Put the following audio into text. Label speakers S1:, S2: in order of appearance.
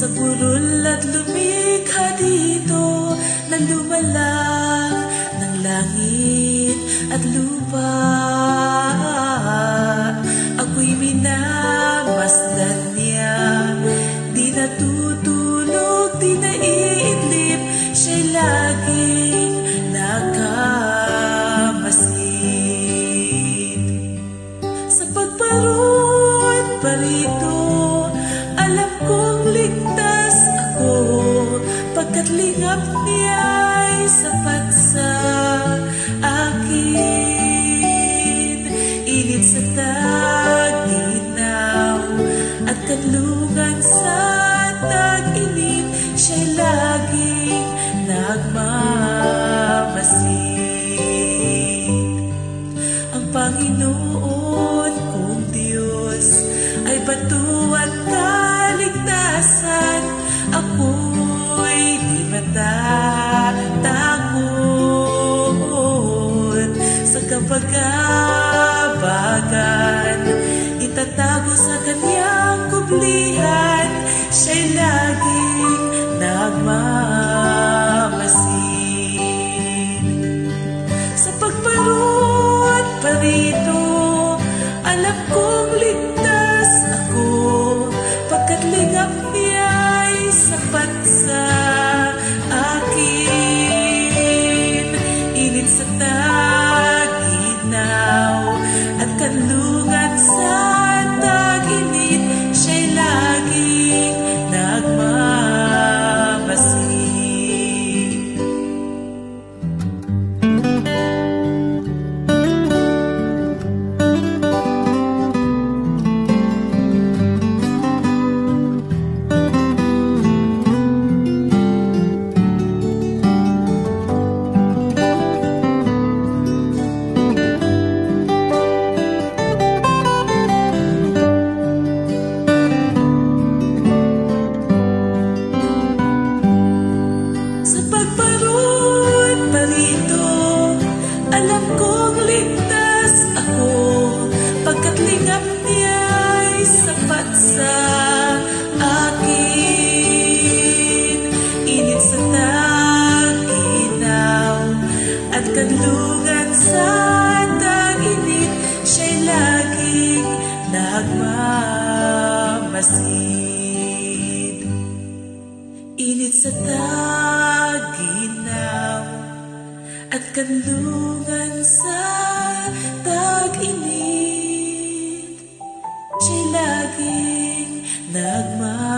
S1: Sa burol at lumikha dito na lumalang ng langit at lupa. Ako'y minamasdan niya, di natutulog, di naiidlip, siya'y laging nakamasid. Sa pagparod pa rito, alam kong ligtas ako, pagkat lingap niya'y sapat sa akin. Init sa tag-inaw at kanlungan sa tag-init, siya'y laging nagmamasid. Ang Panginoon kong Diyos ay bato at kaligtasan, ako'y di matatakot. Sa kabagabagan, itatago sa kanyang kublihan, siya'y laging nagmamasid. Sa pagparod pa rito, alam kong ligtas ako, pagkat lingap niya'y sapat sa akin. Init sa tag-inaw at kanlungan sa tag-init, siya'y laging nagmamasid. Alam kong ligtas ako, pagkat lingap niya'y sapat sa akin. Init sa tag-inaw at kanlungan sa tag-init, siya'y laging nagmamasid. Init sa tag-inaw at kanlungan sa tag-init, siya'y laging nagmamasid.